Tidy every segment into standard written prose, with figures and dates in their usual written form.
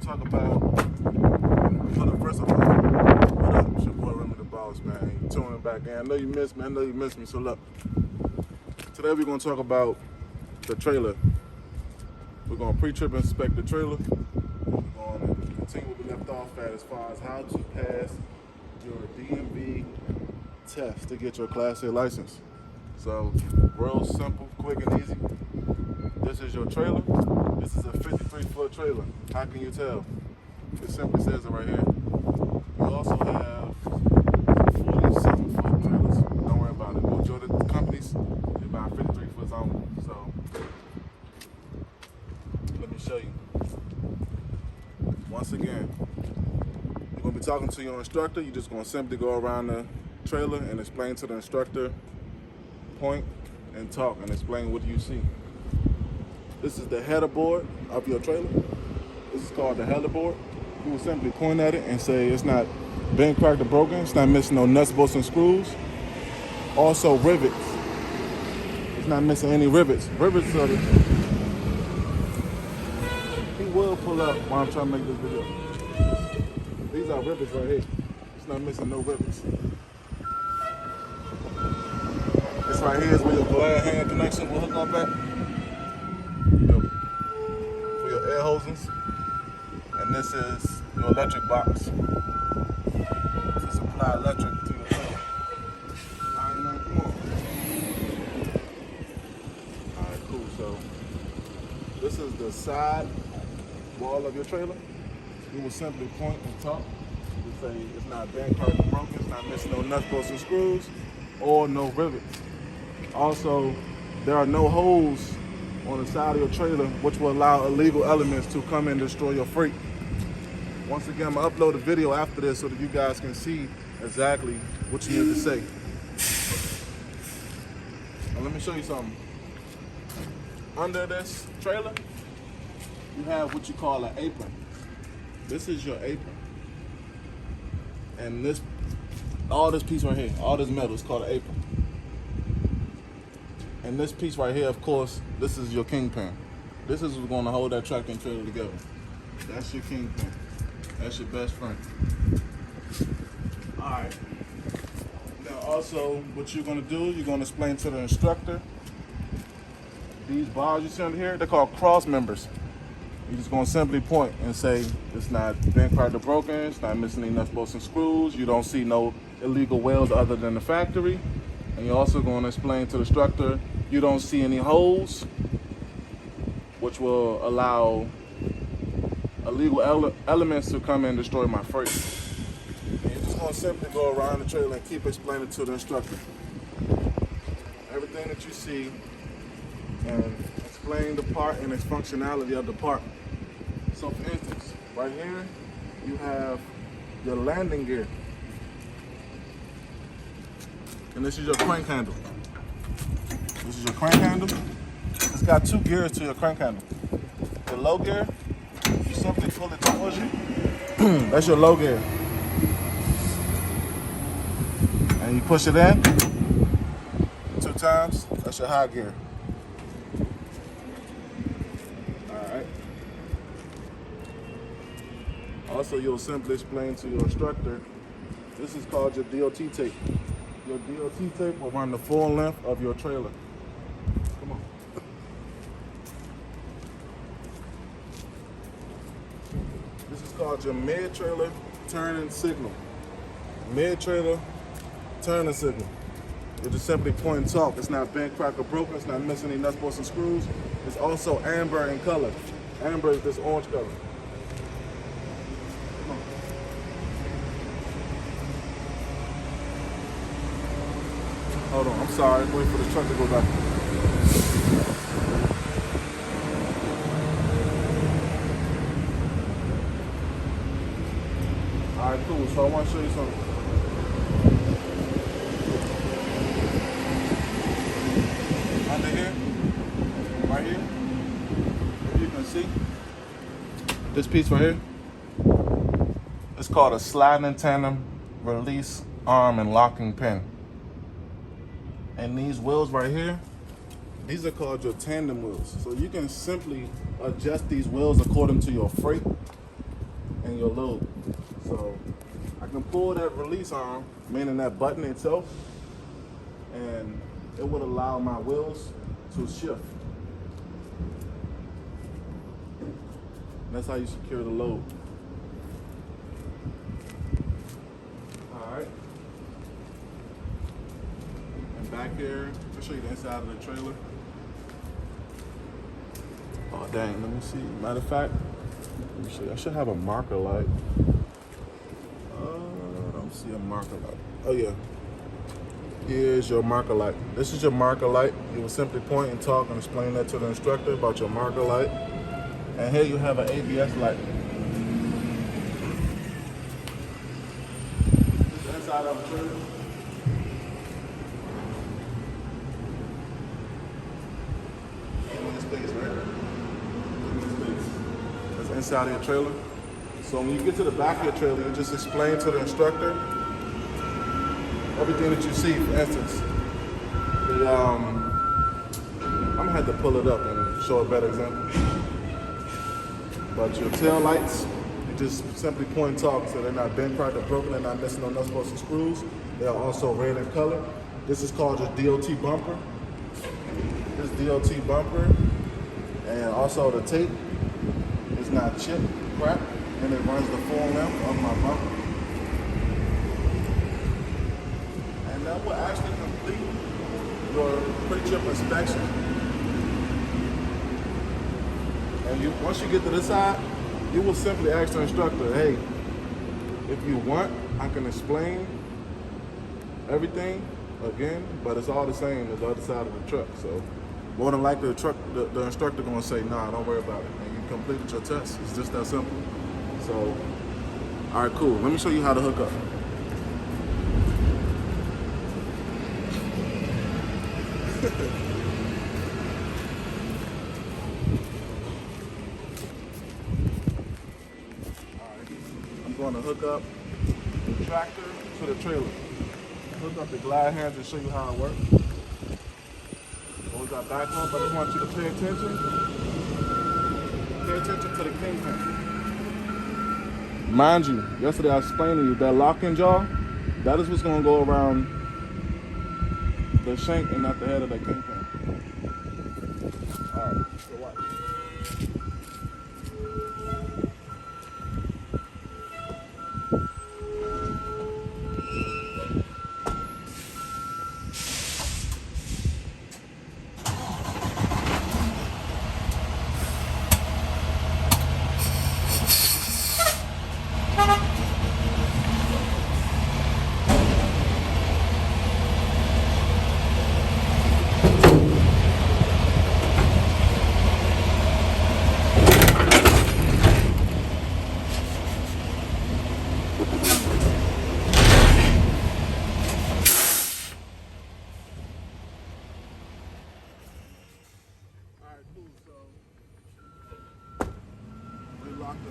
talk about, first of all, what up? It's your boy Remy the Boss, man. You tuning back in. I know you missed me. So look, today we're going to talk about the trailer. We're going to pre-trip inspect the trailer. We're going to continue where we left off at as far as how to pass your DMV test to get your Class A license. So, real simple, quick and easy. This is your trailer. This is a 53-foot trailer. How can you tell? It simply says it right here. We also have 47-foot trailers. Don't worry about it. Majority of the companies, they buy 53 foot only. So, let me show you. Once again, you're going to be talking to your instructor. You're just going to simply go around the trailer and explain to the instructor, point and talk and explain what you see. This is the header board of your trailer. This is called the header board. You will simply point at it and say it's not bent, cracked, or broken. It's not missing no nuts, bolts, and screws. Also rivets. It's not missing any rivets. Rivets are the... He will pull up while I'm trying to make this video. These are rivets right here. It's not missing no rivets. This right here is where your glad hand connection will hook up at. For your air hoses. And this is your electric box to supply electric to your trailer. Alright, man, come on. Alright, cool. So, this is the side wall of your trailer. You will simply point and talk. You say it's not bent, cracked, or broken. It's not missing no nuts, bolts, and screws, or no rivets. Also, there are no holes on the side of your trailer which will allow illegal elements to come and destroy your freight. Once again, I'm going to upload a video after this so that you guys can see exactly what you need to say. Now let me show you something. Under this trailer, you have what you call an apron. This is your apron. And this, all this piece right here, all this metal is called an apron. And this piece right here, of course, this is your kingpin. This is what's going to hold that tractor and trailer together. That's your kingpin. That's your best friend. All right. Now, also, what you're going to do, you're going to explain to the instructor. These bars you see under here, they're called cross members. You're just going to simply point and say it's not bent, cracked, or broken. It's not missing any nuts, bolts, and screws. You don't see no illegal welds other than the factory. And you're also going to explain to the instructor you don't see any holes, which will allow illegal elements to come and destroy my freight. And you're just going to simply go around the trailer and keep explaining to the instructor everything that you see and explain the part and its functionality of the part. So for instance, right here, you have your landing gear. And this is your crank handle. This is your crank handle. It's got two gears to your crank handle. The low gear, you simply pull it towards you. That's your low gear. And you push it in 2 times. That's your high gear. Alright. Also, you'll simply explain to your instructor, this is called your DOT tape. Your DOT tape will run the full length of your trailer. Come on. This is called your mid-trailer turning signal. Mid-trailer turning signal. You just simply point and talk. It's not bent, cracked, or broken. It's not missing any nuts, bolts, and screws. It's also amber in color. Amber is this orange color. Hold on, I'm sorry. Wait for the truck to go back. All right, cool. So I want to show you something. Under here, right here, if you can see, this piece right here, it's called a sliding tandem release arm and locking pin. And these wheels right here, these are called your tandem wheels. So you can simply adjust these wheels according to your freight and your load. So I can pull that release arm, meaning that button itself, and it would allow my wheels to shift. And that's how you secure the load. All right. And back here, I'll show you the inside of the trailer. Oh dang, let me see. Matter of fact, let me show you. I should have a marker light. I don't see a marker light. Oh yeah. Here's your marker light. This is your marker light. You will simply point and talk and explain that to the instructor about your marker light. And here you have an ABS light. This is the inside of the trailer. Space, right? That's inside of your trailer. So when you get to the back of your trailer, you just explain to the instructor everything that you see. For instance, I'm gonna have to pull it up and show a better example. But your tail lights, you just simply point and talk so they're not bent, cracked, or broken. They're not missing on supposed to screws. They are also red in color. This is called your DOT bumper. This DOT bumper, and also the tape is not chipped, cracked, and it runs the full length of my bumper. And that will actually complete your pre-trip inspection. And once you get to this side, you will simply ask the instructor, hey, if you want, I can explain everything again, but it's all the same as the other side of the truck. So more than likely the instructor gonna say, nah, don't worry about it. And you completed your test. It's just that simple. So, all right, cool. Let me show you how to hook up. I'm going to hook up the tractor to the trailer. Hook up the glide hands and show you how it works. We got back on, but I just want you to pay attention. Pay attention to the kingpin. Mind you, yesterday I explained to you that locking jaw, that is what's going to go around the shank and not the head of the kingpin. All right, so watch.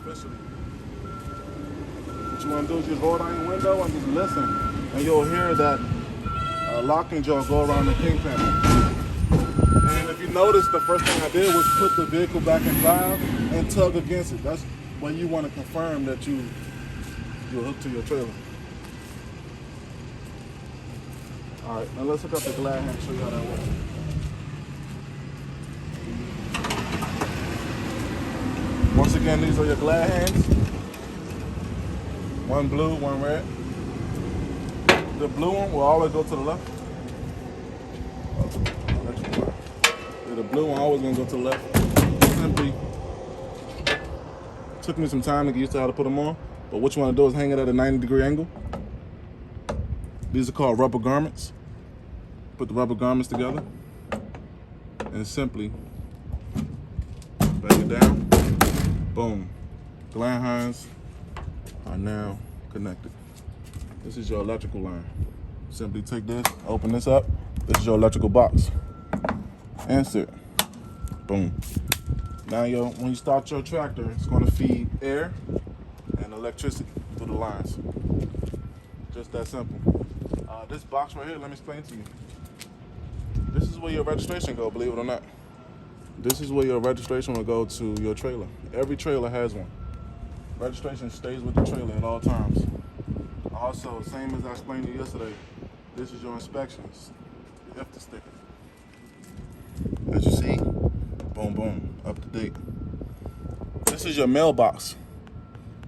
Officially. What you want to do is just roll down your window and just listen, and you'll hear that locking jaw go around the kingpin. And if you notice, the first thing I did was put the vehicle back in drive and tug against it. That's when you want to confirm that you're hooked to your trailer. All right, now let's hook up the glad hand and show you how that works. Once again, these are your glad hands. One blue, one red. The blue one will always go to the left. The blue one always gonna go to the left. Simply took me some time to get used to how to put them on, but what you wanna do is hang it at a 90-degree angle. These are called rubber garments. Put the rubber garments together and simply bang it down. Boom. Glad hands are now connected. This is your electrical line. Simply take this, open this up. This is your electrical box. Insert. Boom. Now when you start your tractor, it's going to feed air and electricity through the lines. Just that simple. This box right here, let me explain to you. This is where your registration go, believe it or not. This is where your registration will go to your trailer. Every trailer has one. Registration stays with the trailer at all times. Also, same as I explained to you yesterday, this is your inspections. The IFTA sticker. As you see, boom, boom, up to date. This is your mailbox.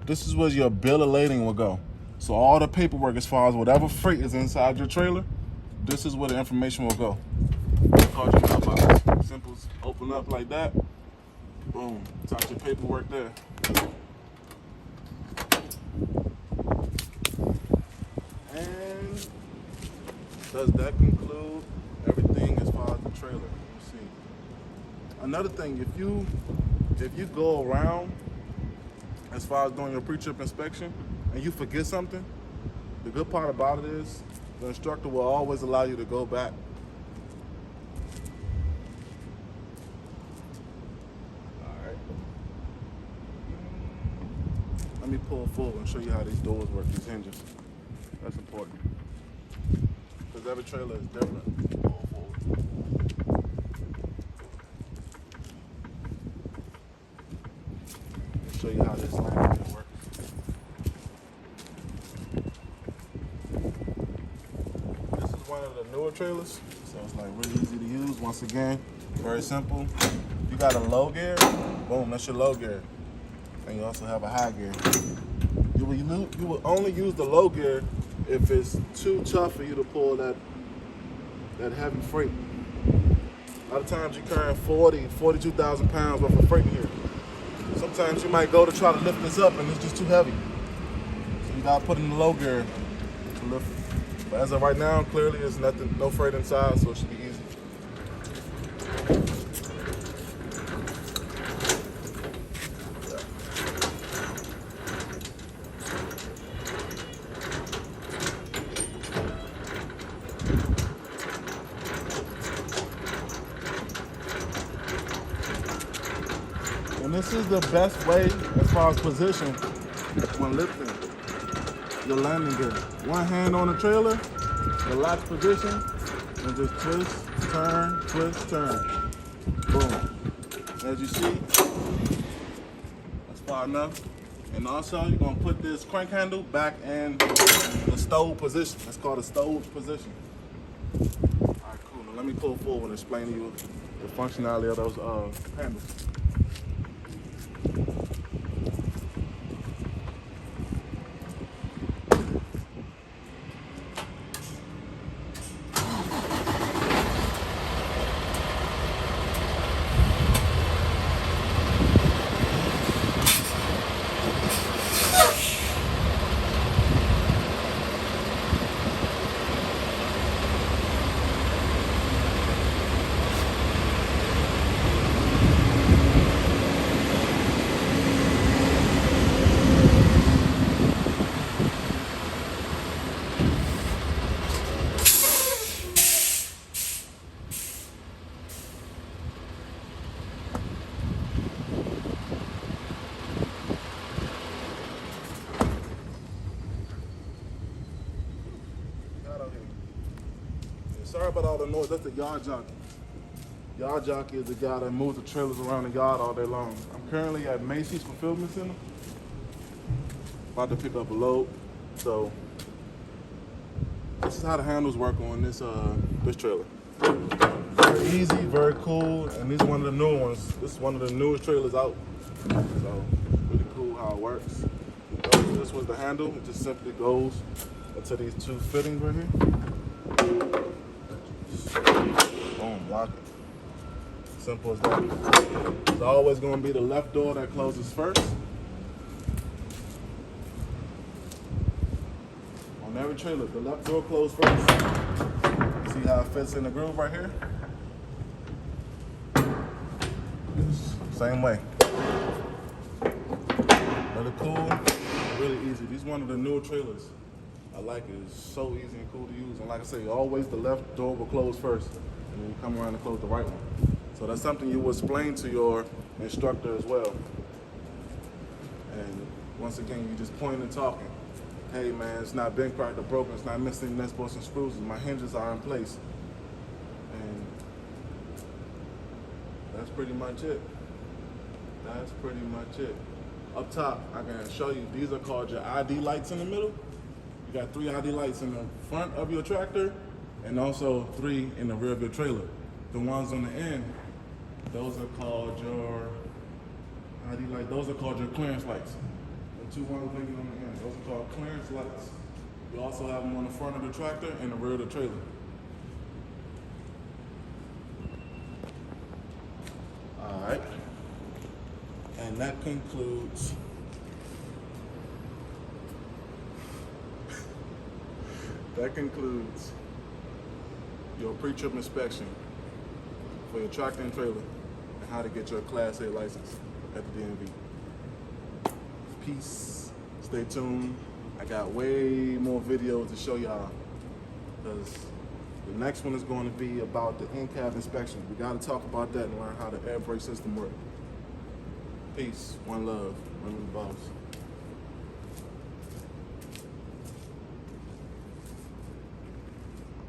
This is where your bill of lading will go. So all the paperwork as far as whatever freight is inside your trailer, this is where the information will go. It's called your mailbox. Simple, open up like that. Boom, touch your paperwork there. And does that conclude everything as far as the trailer? Let me see. Another thing, if you go around as far as doing your pre-trip inspection and you forget something, the good part about it is the instructor will always allow you to go back. Alright. Let me pull forward and show you how these doors work, these hinges. That's important. Because every trailer is different. Pull forward. Show you how this landing works. This is one of the newer trailers, so it's like really easy to use. Once again, very simple. You got a low gear, boom, that's your low gear. And you also have a high gear. You will only use the low gear if it's too tough for you to pull that heavy freight. A lot of times you're carrying 42,000 pounds worth of freight in here. Sometimes you might go to try to lift this up and it's just too heavy. So you gotta put in the low gear to lift. But as of right now, clearly there's nothing, no freight inside, so it should be easy. And this is the best way as far as position when lifting your landing gear. One hand on the trailer, relax position, and just twist, turn. Boom. As you see, that's far enough. And also, you're gonna put this crank handle back in the stowed position. That's called a stowed position. All right, cool. Now let me pull forward and explain to you the functionality of those handles. Sorry about all the noise, that's the yard jockey. Yard jockey is the guy that moves the trailers around the yard all day long. I'm currently at Macy's Fulfillment Center, about to pick up a load. So this is how the handles work on this trailer. Very easy, very cool, and this is one of the newer ones. This is one of the newest trailers out. So really cool how it works. So this was the handle, it just simply goes into these two fittings right here. Boom, lock it. Simple as that. It's always going to be the left door that closes first. On every trailer, the left door closes first. See how it fits in the groove right here? Same way. Really cool, really easy. These one of the newer trailers. I like it. It's so easy and cool to use. And like I say, always the left door will close first, and then you come around and close the right one. So that's something you will explain to your instructor as well. And once again, you just point and talking. Hey man, it's not bent cracked or broken. It's not missing nuts, bolts, and screws. My hinges are in place. And that's pretty much it. That's pretty much it. Up top, I can show you, these are called your ID lights in the middle. You got 3 ID lights in the front of your tractor and also 3 in the rear of your trailer. The ones on the end, those are called your ID light. Those are called your clearance lights. The 2 ones blinking on the end, those are called clearance lights. You also have them on the front of the tractor and the rear of the trailer. All right. And that concludes your pre-trip inspection for your tractor and trailer and how to get your Class A license at the DMV. Peace. Stay tuned. I got way more videos to show y'all because the next one is going to be about the in-cab inspection. We got to talk about that and learn how the air brake system works. Peace. One love. Remember the boss.